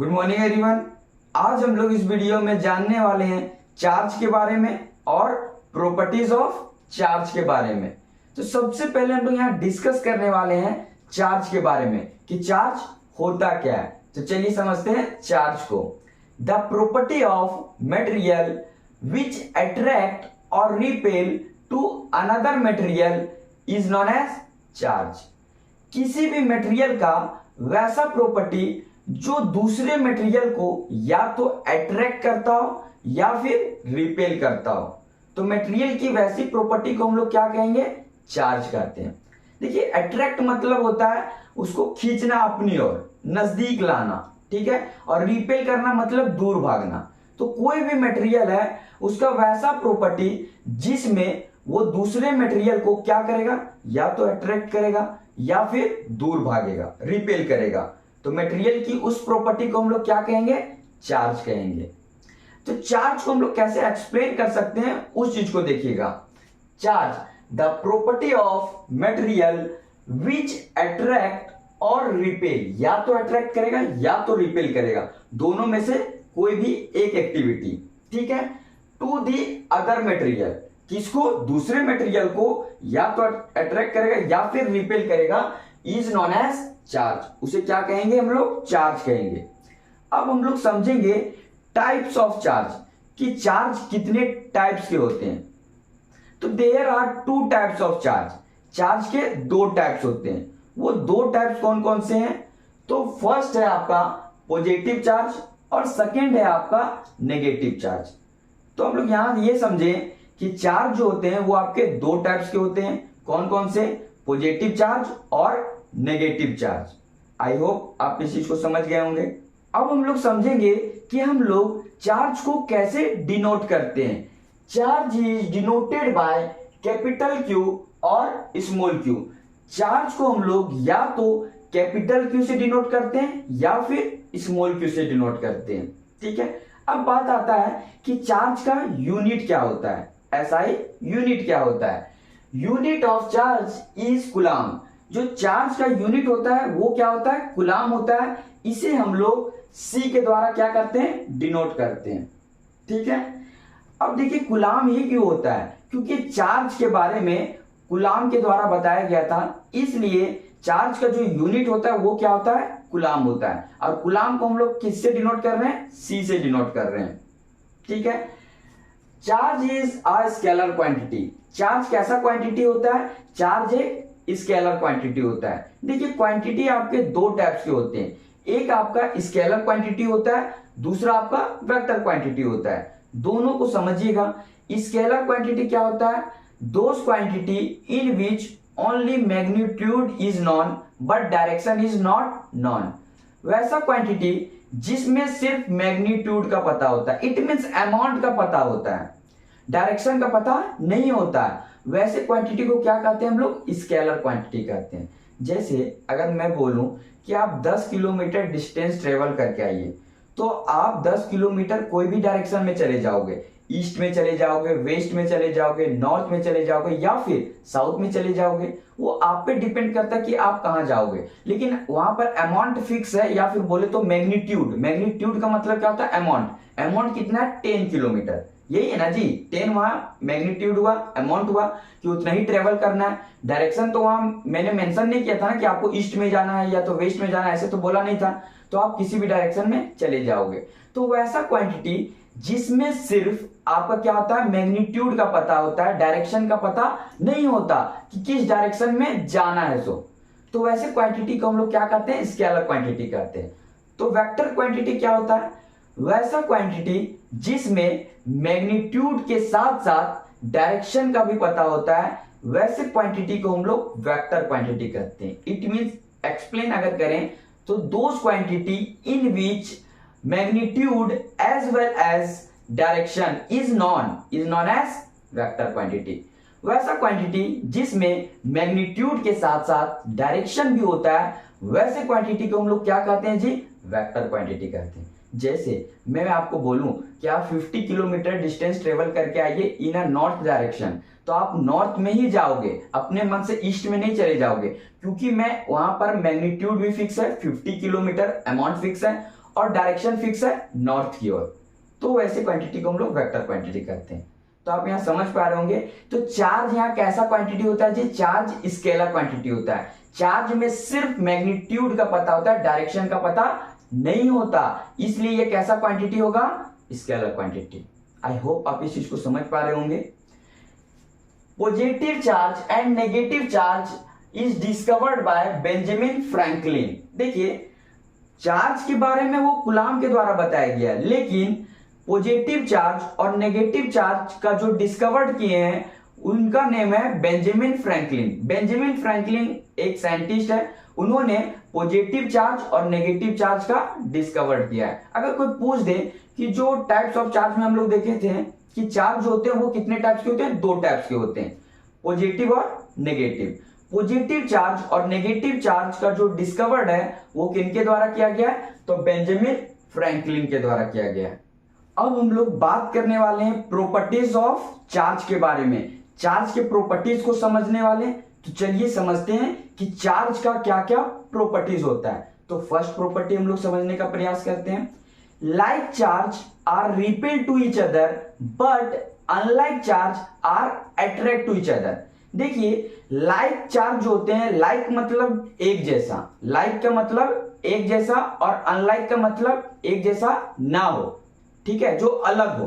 Good morning everyone. आज हम लोग इस वीडियो में जानने वाले हैं चार्ज के बारे में और प्रॉपर्टीज ऑफ चार्ज के बारे में। तो सबसे पहले हम लोग यहाँ डिस्कस करने वाले हैं चार्ज के बारे में कि चार्ज होता क्या है। तो चलिए समझते हैं चार्ज को। The property of material which attract और repel to another material is known as charge. किसी भी मटेरियल का वैसा प्रॉपर्टी जो दूसरे मटेरियल को या तो अट्रैक्ट करता हो या फिर रिपेल करता हो, तो मटेरियल की वैसी प्रॉपर्टी को हम लोग क्या कहेंगे? चार्ज कहते हैं। देखिए, अट्रैक्ट मतलब होता है उसको खींचना अपनी ओर, नजदीक लाना, ठीक है। और रिपेल करना मतलब दूर भागना। तो कोई भी मटेरियल है उसका वैसा प्रॉपर्टी जिसमें वो दूसरे मटेरियल को क्या करेगा? या तो अट्रैक्ट करेगा या फिर दूर भागेगा, रिपेल करेगा। तो मटेरियल की उस प्रॉपर्टी को हम लोग क्या कहेंगे? चार्ज कहेंगे। तो चार्ज को हम लोग कैसे एक्सप्लेन कर सकते हैं उस चीज को देखिएगा। Charge the property of material which attract और रिपेल, या तो अट्रैक्ट करेगा या तो रिपेल करेगा, दोनों में से कोई भी एक एक्टिविटी, ठीक है, टू दी अदर मटेरियल। किसको? दूसरे मटेरियल को या तो अट्रैक्ट करेगा या फिर रिपेल करेगा, इज नॉन एज चार्ज। उसे क्या कहेंगे हम लोग? चार्ज कहेंगे। अब हम लोग समझेंगे टाइप्स ऑफ चार्ज कि चार्ज कितने टाइप्स के होते हैं। तो there are two types of charge. Charge के दो टाइप्स होते हैं। वो दो टाइप्स कौन कौन से हैं? तो फर्स्ट है आपका पॉजिटिव चार्ज और सेकेंड है आपका नेगेटिव चार्ज। तो हम लोग यहां ये समझें कि चार्ज जो होते हैं वो आपके दो टाइप्स के होते हैं। कौन कौन से? पॉजिटिव चार्ज और नेगेटिव चार्ज। आई होप आप इस चीज को समझ गए होंगे। अब हम लोग समझेंगे कि हम लोग चार्ज को कैसे डिनोट करते हैं। Charge is denoted by capital Q और स्मॉल क्यू। चार्ज को हम लोग या तो कैपिटल क्यू से डिनोट करते हैं या फिर स्मॉल क्यू से डिनोट करते हैं, ठीक है। अब बात आता है कि चार्ज का यूनिट क्या होता है। एसआई यूनिट क्या होता है? Unit of charge is coulomb. जो चार्ज का यूनिट होता है वो क्या होता है? कूलाम होता है। इसे हम लोग सी के द्वारा क्या करते हैं? डिनोट करते हैं, ठीक है। अब देखिए, कूलाम ही क्यों होता है? क्योंकि चार्ज के बारे में कूलाम के द्वारा बताया गया था, इसलिए चार्ज का जो यूनिट होता है वो क्या होता है? कूलाम होता है। और कूलाम को हम लोग किससे डिनोट कर रहे हैं? सी से डिनोट कर रहे हैं, ठीक है। Charge is a scalar quantity. Charge कैसा क्वांटिटी होता है? चार्ज एक स्केलर क्वांटिटी होता है। देखिए, क्वांटिटी आपके दो टाइप्स के होते हैं। एक आपका स्केलर क्वांटिटी होता है, दूसरा आपका वेक्टर क्वांटिटी होता है। दोनों को समझिएगा। स्केलर क्वांटिटी क्या होता है? Those quantity in which only magnitude is non but direction is not non. वैसा क्वांटिटी जिसमें सिर्फ मैग्नीट्यूड का पता होता है, इट मीन्स अमाउंट का पता होता है, डायरेक्शन का पता नहीं होता है, वैसे क्वांटिटी को क्या कहते हैं हम लोग? स्केलर क्वांटिटी कहते हैं। जैसे अगर मैं बोलूं कि आप 10 किलोमीटर डिस्टेंस ट्रेवल करके आइए, तो आप 10 किलोमीटर कोई भी डायरेक्शन में चले जाओगे, ईस्ट में चले जाओगे, वेस्ट में चले जाओगे, नॉर्थ में चले जाओगे या फिर साउथ में चले जाओगे, वो आप पे डिपेंड करता है कि आप कहां जाओगे। लेकिन वहां पर अमाउंट फिक्स है, या फिर बोले तो मैग्नीट्यूड। मैग्नीट्यूड का मतलब क्या होता है? अमाउंट। अमाउंट कितना है? 10 किलोमीटर। यही है ना जी, 10 वहां मैग्नीट्यूड हुआ, अमाउंट हुआ कि उतना ही ट्रेवल करना है। डायरेक्शन तो वहां मैंने मेंशन नहीं किया था ना कि आपको ईस्ट में जाना है या तो वेस्ट में जाना है, ऐसे तो बोला नहीं था। तो आप किसी भी डायरेक्शन में चले जाओगे। तो वैसा क्वांटिटी जिसमें सिर्फ आपका क्या होता है? मैग्नीट्यूड का पता होता है, डायरेक्शन का पता नहीं होता कि किस डायरेक्शन में जाना है। तो वैसे क्वांटिटी को हम लोग क्या कहते हैं? स्केलर क्वांटिटी कहते हैं। तो वेक्टर क्वांटिटी क्या होता है? वैसा क्वांटिटी जिसमें मैग्नीट्यूड के साथ साथ डायरेक्शन का भी पता होता है, वैसे क्वांटिटी को हम लोग वेक्टर क्वांटिटी कहते हैं। इट मींस एक्सप्लेन अगर करें तो those quantity in which magnitude as well as direction is known as vector quantity. वैसा क्वांटिटी जिसमें मैग्नीट्यूड के साथ साथ डायरेक्शन भी होता है, वैसे क्वांटिटी को हम लोग क्या कहते हैं जी? वेक्टर क्वांटिटी कहते हैं। जैसे मैं आपको बोलूं कि आप 50 किलोमीटर डिस्टेंस ट्रेवल करके आइए इन अ नॉर्थ डायरेक्शन, तो आप नॉर्थ में ही जाओगे, अपने मन से ईस्ट में नहीं चले जाओगे, क्योंकि मैं वहां पर मैग्नीट्यूड भी फिक्स है, 50 किलोमीटर अमाउंट फिक्स है, और डायरेक्शन फिक्स है नॉर्थ की ओर, तो वैसे क्वांटिटी को हम लोग वेक्टर क्वांटिटी कहते हैं। तो आप यहाँ समझ पा रहे होंगे। तो चार्ज यहाँ कैसा क्वांटिटी होता है जी? चार्ज स्केलर क्वांटिटी होता है। चार्ज में सिर्फ मैग्नीट्यूड का पता होता है, डायरेक्शन का पता नहीं होता, इसलिए ये कैसा क्वांटिटी होगा? Scalar quantity. आई होप आप इस चीज को समझ पा रहे होंगे। Positive charge and negative charge is discovered by Benjamin Franklin. देखिए, चार्ज के बारे में वो कूलाम के द्वारा बताया गया, लेकिन पॉजिटिव चार्ज और नेगेटिव चार्ज का जो डिस्कवर्ड किए हैं उनका नेम है बेंजामिन फ्रैंकलिन। बेंजामिन फ्रैंकलिन एक साइंटिस्ट है, उन्होंने पॉजिटिव चार्ज और नेगेटिव चार्ज का डिस्कवर्ड किया है। अगर कोई पूछ दे कि जो टाइप्स ऑफ चार्ज में हम लोग देखे थे कि चार्ज होते हैं वो कितने टाइप्स के होते हैं? 2 टाइप्स के होते हैं, पॉजिटिव और नेगेटिव। पॉजिटिव चार्ज और नेगेटिव चार्ज का जो डिस्कवर्ड है वो किनके द्वारा किया गया है? तो बेंजामिन फ्रैंकलिन के द्वारा किया गया है। अब हम लोग बात करने वाले हैं प्रॉपर्टीज ऑफ चार्ज के बारे में, चार्ज के प्रॉपर्टीज को समझने वाले हैं। तो चलिए समझते हैं कि चार्ज का क्या क्या प्रॉपर्टीज होता है। तो फर्स्ट प्रॉपर्टी हम लोग समझने का प्रयास करते हैं। Like charge are repel to each other but unlike charge are attract to each other. देखिए, लाइक चार्ज होते हैं, लाइक मतलब एक जैसा, लाइक का मतलब एक जैसा और अनलाइक का मतलब एक जैसा ना हो, ठीक है, जो अलग हो।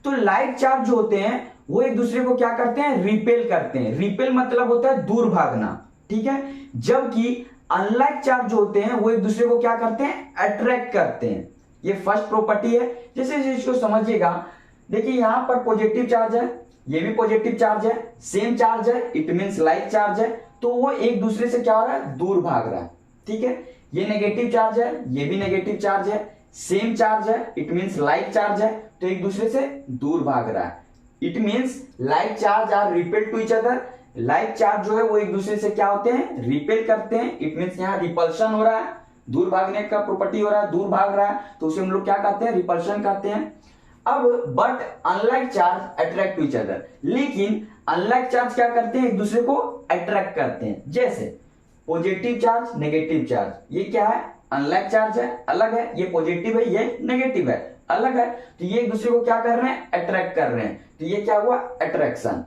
तो लाइक चार्ज होते हैं वो एक दूसरे को क्या करते हैं? रिपेल करते हैं। रिपेल मतलब होता है दूर भागना, ठीक है। जबकि अनलाइक चार्ज होते हैं वो एक दूसरे को क्या करते हैं? अट्रैक्ट करते हैं। ये फर्स्ट प्रॉपर्टी है। जैसे इस चीज को समझिएगा, देखिए यहां पर पॉजिटिव चार्ज है, ये भी पॉजिटिव चार्ज है, सेम चार्ज है, इट मींस लाइक चार्ज है, तो वो एक दूसरे से क्या हो रहा है? दूर भाग रहा है, ठीक है। ये नेगेटिव चार्ज है, ये भी नेगेटिव चार्ज है, सेम चार्ज है, इट मींस लाइक चार्ज है, तो एक दूसरे से दूर भाग रहा है। It means like charge are repel to each other. Like charge जो है वो एक दूसरे से क्या होते हैं? रिपेल करते हैं। इट मींस यहाँ रिपल्शन हो रहा है, दूर भागने का प्रॉपर्टी हो रहा है, दूर भाग रहा है, तो उसे हम लोग क्या कहते हैं? रिपल्शन कहते हैं। अब but unlike charge attract to each other, लेकिन अनलाइक चार्ज क्या करते हैं? एक दूसरे को अट्रैक्ट करते हैं। जैसे पॉजिटिव चार्ज, नेगेटिव चार्ज, ये क्या है? अनलाइक चार्ज है, अलग है, ये पॉजिटिव है, ये नेगेटिव है, अलग है, तो ये एक दूसरे को क्या कर रहे हैं? अट्रैक्ट कर रहे हैं, तो ये क्या हुआ? अट्रैक्शन।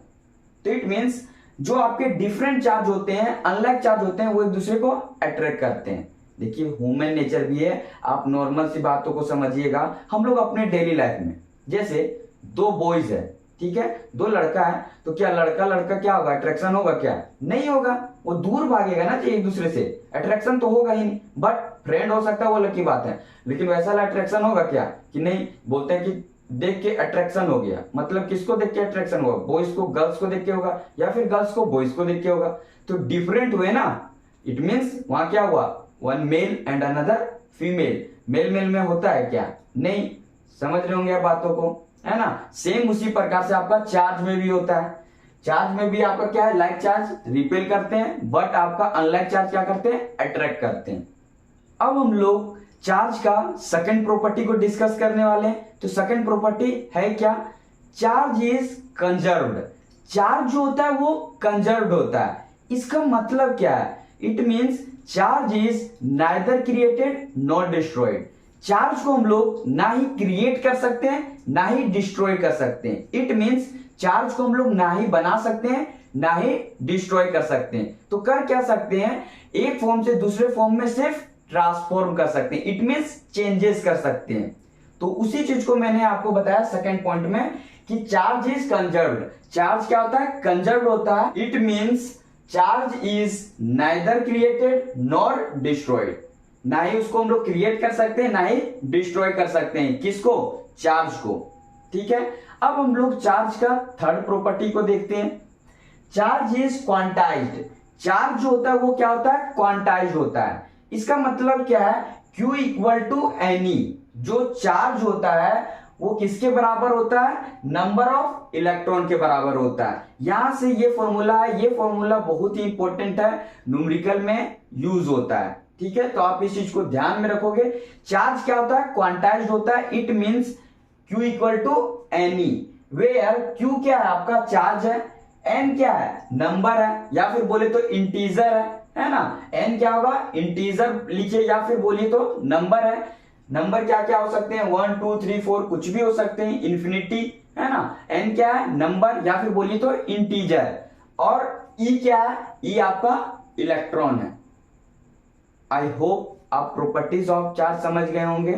तो इट मींस जो आपके डिफरेंट चार्ज होते हैं, अनलाइक चार्ज होते हैं, वो एक दूसरे को अट्रैक्ट करते हैं। देखिए, ह्यूमन नेचर भी है, आप नॉर्मल सी बातों को समझिएगा। हम लोग अपने डेली लाइफ में, जैसे 2 बॉयज है, ठीक है, 2 लड़का है, तो क्या लड़का लड़का क्या होगा? अट्रैक्शन होगा क्या? नहीं होगा, वो दूर भागेगा ना एक दूसरे से, अट्रैक्शन तो होगा ही नहीं। बट फ्रेंड हो सकता है, वो अलग की बात है, लेकिन वैसा अट्रैक्शन होगा क्या? कि नहीं, बोलते हैं कि देख के अट्रैक्शन हो गया, मतलब किसको देख के अट्रैक्शन होगा? बॉयज को गर्ल्स को देख के होगा, या फिर गर्ल्स को बॉयज को देख के होगा, तो डिफरेंट हुए ना। इट मींस वहां क्या हुआ? One male and another female. Male male में होता है क्या? नहीं। समझ रहे होंगे आप बातों को, है ना। सेम उसी प्रकार से आपका चार्ज में भी होता है। चार्ज में भी आपका क्या है? लाइक चार्ज रिपेल करते हैं, बट आपका अनलाइक चार्ज क्या करते हैं? अट्रैक्ट करते हैं। अब हम लोग चार्ज का सेकंड प्रॉपर्टी को डिस्कस करने वाले हैं। तो सेकंड प्रॉपर्टी है क्या? Charge is conserved. चार्ज जो होता है वो कंजर्व्ड होता है। इसका मतलब क्या है? It means charge is neither created not destroyed. Charge को हम लोग ना ही क्रिएट कर सकते हैं ना ही डिस्ट्रॉय कर सकते हैं। इट मींस चार्ज को हम लोग ना ही बना सकते हैं ना ही डिस्ट्रॉय कर सकते हैं। तो कर क्या सकते हैं? एक फॉर्म से दूसरे फॉर्म में सिर्फ ट्रांसफॉर्म कर सकते हैं। इट मींस चेंजेस कर सकते हैं। तो उसी चीज को मैंने आपको बताया सेकंड पॉइंट में कि चार्ज इज कंजर्व्ड। चार्ज क्या होता है? कंजर्व्ड होता है। It means charge is neither created nor destroyed. ना ही उसको हम लोग क्रिएट कर सकते हैं ना ही डिस्ट्रॉय कर सकते हैं। किसको? चार्ज को। ठीक है, अब हम लोग चार्ज का थर्ड प्रॉपर्टी को देखते हैं। Charge is quantized. चार्ज जो होता है वो क्या होता है? क्वांटाइज्ड होता है। इसका मतलब क्या है? Q equal to any. जो चार्ज होता है वो किसके बराबर होता है? नंबर ऑफ इलेक्ट्रॉन के बराबर होता है। यहां से ये फॉर्मूला है, ये फॉर्मूला बहुत ही इंपॉर्टेंट है, न्यूमेरिकल में यूज होता है। ठीक है, तो आप इस चीज को ध्यान में रखोगे। चार्ज क्या होता है? क्वांटाइज्ड होता है। It means Q equal to any, where Q क्या है? आपका चार्ज है, N क्या है? नंबर है, या फिर बोले तो इंटीजर है ना। N क्या होगा? इंटीजर लिखिए या फिर बोलिए तो नंबर है। नंबर क्या क्या हो सकते हैं, 1 2 3 4 कुछ भी हो सकते हैं, इन्फिनिटी है ना। एन क्या है, नंबर या फिर बोलिए तो इंटीजर। और ई क्या है, ई आपका इलेक्ट्रॉन है। आई होप आप प्रॉपर्टीज ऑफ चार्ज समझ गए होंगे।